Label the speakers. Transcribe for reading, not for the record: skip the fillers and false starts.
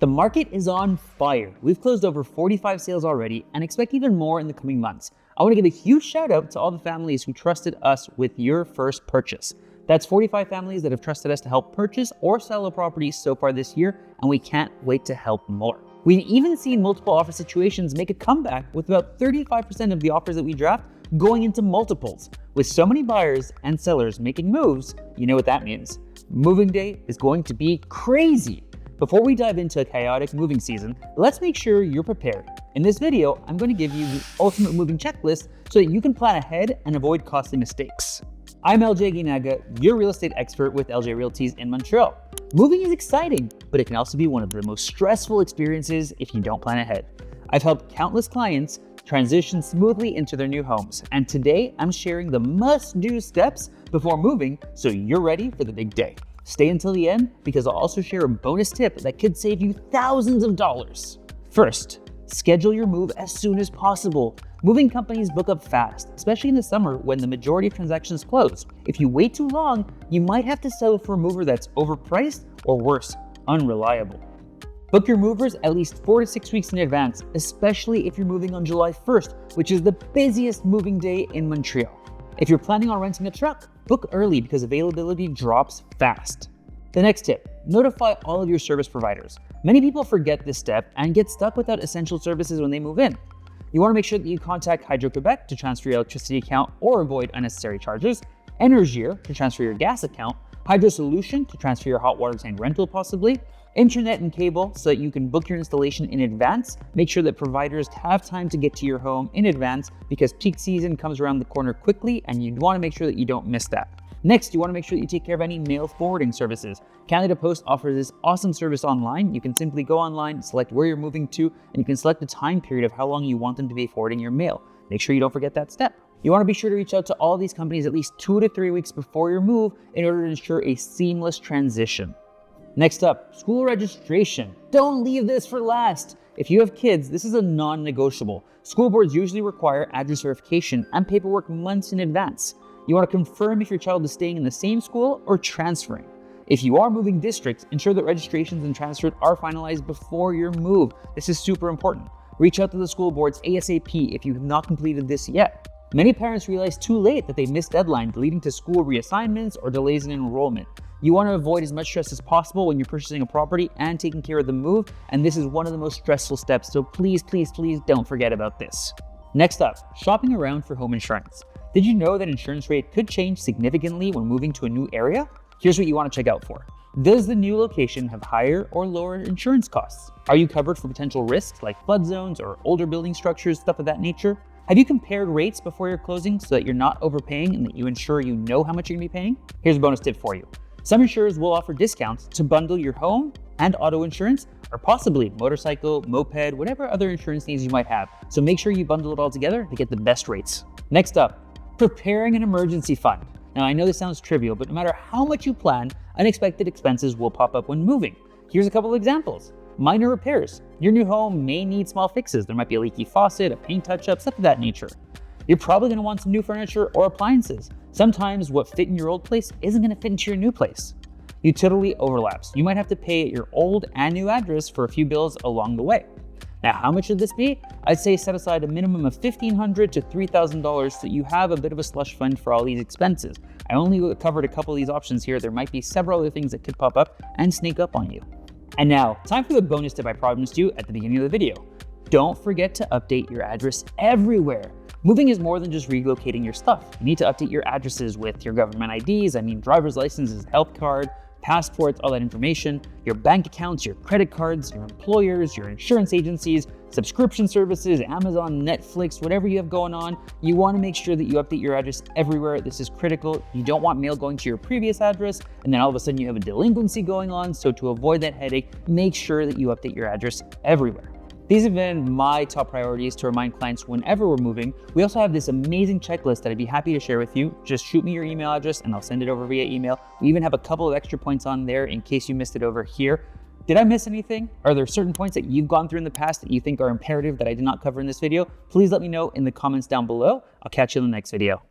Speaker 1: The market is on fire. We've closed over 45 sales already and expect even more in the coming months. I want to give a huge shout out to all the families who trusted us with your first purchase. That's 45 families that have trusted us to help purchase or sell a property so far this year, and we can't wait to help more. We've even seen multiple offer situations make a comeback with about 35% of the offers that we draft going into multiples. With so many buyers and sellers making moves, you know what that means. Moving day is going to be crazy. Before we dive into a chaotic moving season, let's make sure you're prepared. In this video, I'm going to give you the ultimate moving checklist so that you can plan ahead and avoid costly mistakes. I'm LJ Aguinaga, your real estate expert with LJ Realties in Montreal. Moving is exciting, but it can also be one of the most stressful experiences if you don't plan ahead. I've helped countless clients transition smoothly into their new homes, and today I'm sharing the must-do steps before moving so you're ready for the big day. Stay until the end because I'll also share a bonus tip that could save you thousands of dollars. First, schedule your move as soon as possible. Moving companies book up fast, especially in the summer when the majority of transactions close. If you wait too long, you might have to settle for a mover that's overpriced or worse, unreliable. Book your movers at least 4 to 6 weeks in advance, especially if you're moving on July 1st, which is the busiest moving day in Montreal. If you're planning on renting a truck, book early because availability drops fast. The next tip, notify all of your service providers. Many people forget this step and get stuck without essential services when they move in. You want to make sure that you contact Hydro-Quebec to transfer your electricity account or avoid unnecessary charges, Energier to transfer your gas account, Hydro Solution to transfer your hot water tank rental possibly, internet and cable so that you can book your installation in advance. Make sure that providers have time to get to your home in advance because peak season comes around the corner quickly and you want to make sure that you don't miss that. Next, you want to make sure that you take care of any mail forwarding services. Canada Post offers this awesome service online. You can simply go online, select where you're moving to, and you can select the time period of how long you want them to be forwarding your mail. Make sure you don't forget that step. You want to be sure to reach out to all these companies at least 2 to 3 weeks before your move in order to ensure a seamless transition. Next up, school registration. Don't leave this for last. If you have kids, this is a non-negotiable. School boards usually require address verification and paperwork months in advance. You want to confirm if your child is staying in the same school or transferring. If you are moving districts, ensure that registrations and transfers are finalized before your move. This is super important. Reach out to the school boards ASAP if you have not completed this yet. Many parents realize too late that they missed deadlines, leading to school reassignments or delays in enrollment. You want to avoid as much stress as possible when you're purchasing a property and taking care of the move, and this is one of the most stressful steps, so please don't forget about this. Next up, shopping around for home insurance. Did you know that insurance rate could change significantly when moving to a new area? Here's what you want to check out for. Does the new location have higher or lower insurance costs? Are you covered for potential risks like flood zones or older building structures, stuff of that nature? Have you compared rates before your closing so that you're not overpaying and that you ensure you know how much you're going to be paying? Here's a bonus tip for you. Some insurers will offer discounts to bundle your home and auto insurance, or possibly motorcycle, moped, whatever other insurance needs you might have. So make sure you bundle it all together to get the best rates. Next up, preparing an emergency fund. Now I know this sounds trivial, but no matter how much you plan, unexpected expenses will pop up when moving. Here's a couple of examples. Minor repairs. Your new home may need small fixes. There might be a leaky faucet, a paint touch-up, stuff of that nature. You're probably going to want some new furniture or appliances. Sometimes what fit in your old place isn't going to fit into your new place. Utility overlaps. You might have to pay at your old and new address for a few bills along the way. Now, how much should this be? I'd say set aside a minimum of $1,500 to $3,000 so you have a bit of a slush fund for all these expenses. I only covered a couple of these options here. There might be several other things that could pop up and sneak up on you. And now, time for the bonus tip I promised you at the beginning of the video. Don't forget to update your address everywhere. Moving is more than just relocating your stuff. You need to update your addresses with your government IDs, driver's licenses, health card, passports, all that information, your bank accounts, your credit cards, your employers, your insurance agencies, subscription services, Amazon, Netflix, whatever you have going on. You want to make sure that you update your address everywhere. This is critical. You don't want mail going to your previous address and then all of a sudden you have a delinquency going on. So to avoid that headache, make sure that you update your address everywhere. These have been my top priorities to remind clients whenever we're moving. We also have this amazing checklist that I'd be happy to share with you. Just shoot me your email address and I'll send it over via email. We even have a couple of extra points on there in case you missed it over here. Did I miss anything? Are there certain points that you've gone through in the past that you think are imperative that I did not cover in this video? Please let me know in the comments down below. I'll catch you in the next video.